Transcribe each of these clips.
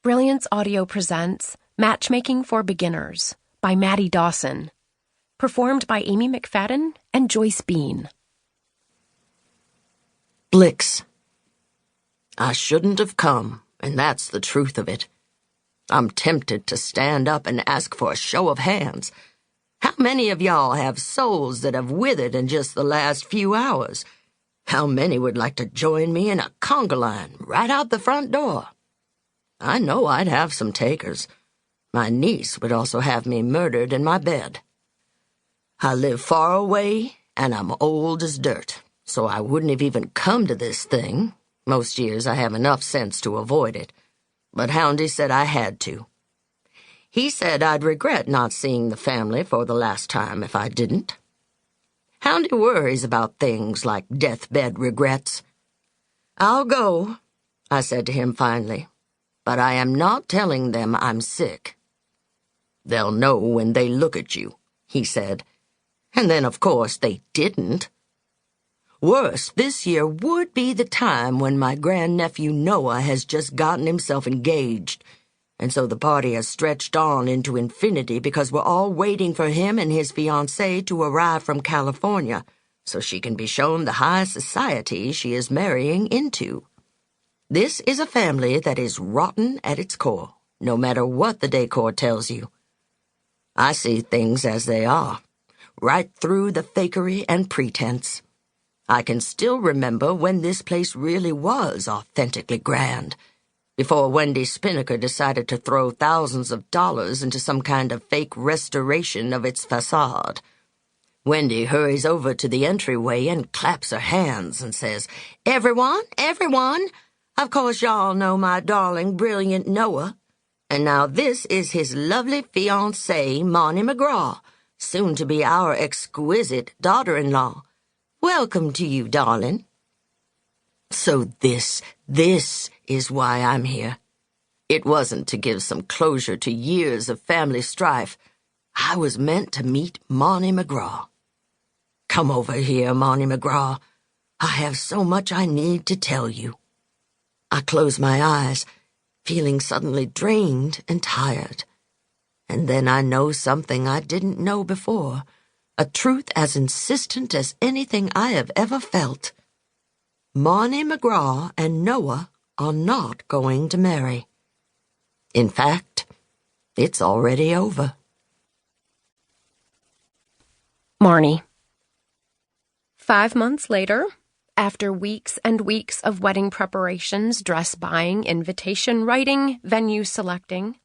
Brilliance Audio presents Matchmaking for Beginners by Maddie Dawson. Performed by Amy McFadden and Joyce Bean. Blix. I shouldn't have come, and that's the truth of it. I'm tempted to stand up and ask for a show of hands. How many of y'all have souls that have withered in just the last few hours? How many would like to join me in a conga line right out the front door? I know I'd have some takers. My niece would also have me murdered in my bed. I live far away, and I'm old as dirt, so I wouldn't have even come to this thing. Most years I have enough sense to avoid it. But Houndy said I had to. He said I'd regret not seeing the family for the last time if I didn't. Houndy worries about things like deathbed regrets. "I'll go," I said to him finally, "but I am not telling them I'm sick." "They'll know when they look at you," he said. And then, of course, they didn't. Worse, this year would be the time when my grandnephew Noah has just gotten himself engaged, and so the party has stretched on into infinity because we're all waiting for him and his fiancé to arrive from California so she can be shown the high society she is marrying into. This is a family that is rotten at its core, no matter what the decor tells you. I see things as they are, right through the fakery and pretense. I can still remember when this place really was authentically grand, before Wendy Spinnaker decided to throw thousands of dollars into some kind of fake restoration of its facade. Wendy hurries over to the entryway and claps her hands and says, "Everyone, everyone! Of course y'all know my darling, brilliant Noah. And now this is his lovely fiancée, Marnie MacGraw, soon to be our exquisite daughter-in-law. Welcome to you, darling." So this is why I'm here. It wasn't to give some closure to years of family strife. I was meant to meet Marnie MacGraw. Come over here, Marnie MacGraw. I have so much I need to tell you. I close my eyes, feeling suddenly drained and tired. And then I know something I didn't know before, a truth as insistent as anything I have ever felt. Marnie MacGraw and Noah are not going to marry. In fact, it's already over. Marnie. 5 months later, after weeks and weeks of wedding preparations, dress buying, invitation writing, venue selecting,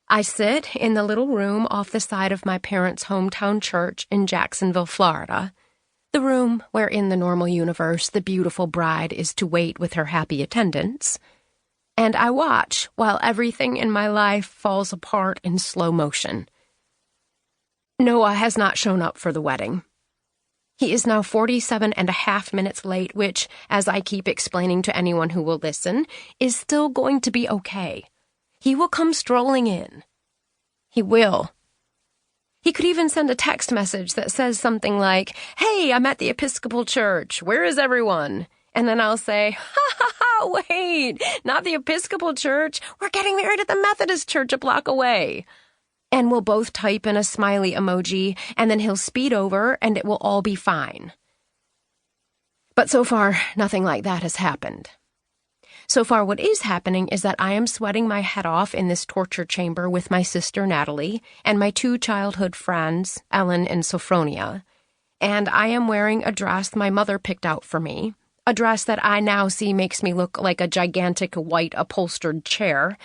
I sit in the little room off the side of my parents' hometown church in Jacksonville, Florida, the room where in the normal universe the beautiful bride is to wait with her happy attendants, and I watch while everything in my life falls apart in slow motion. Noah has not shown up for the wedding. He is now 47.5 minutes late, which, as I keep explaining to anyone who will listen, is still going to be okay. He will come strolling in. He will. He could even send a text message that says something like, "Hey, I'm at the Episcopal Church. Where is everyone?" And then I'll say, "Ha, wait, not the Episcopal Church. We're getting married at the Methodist Church a block away." And we'll both type in a smiley emoji, and then he'll speed over, and it will all be fine. But so far, nothing like that has happened. So far, what is happening is that I am sweating my head off in this torture chamber with my sister Natalie and my 2 childhood friends, Ellen and Sophronia, and I am wearing a dress my mother picked out for me, a dress that I now see makes me look like a gigantic white upholstered chair,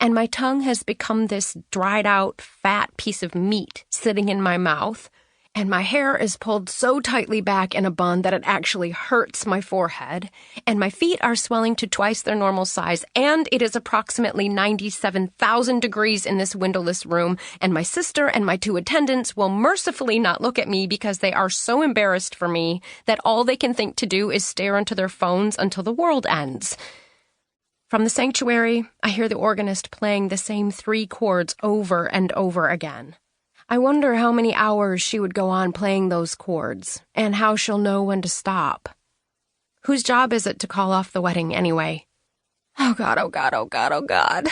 and my tongue has become this dried-out, fat piece of meat sitting in my mouth, and my hair is pulled so tightly back in a bun that it actually hurts my forehead, and my feet are swelling to twice their normal size, and it is approximately 97,000 degrees in this windowless room, and my sister and my 2 attendants will mercifully not look at me because they are so embarrassed for me that all they can think to do is stare into their phones until the world ends. From the sanctuary, I hear the organist playing the same 3 chords over and over again. I wonder how many hours she would go on playing those chords, and how she'll know when to stop. Whose job is it to call off the wedding anyway? Oh God, oh God, oh God, oh God.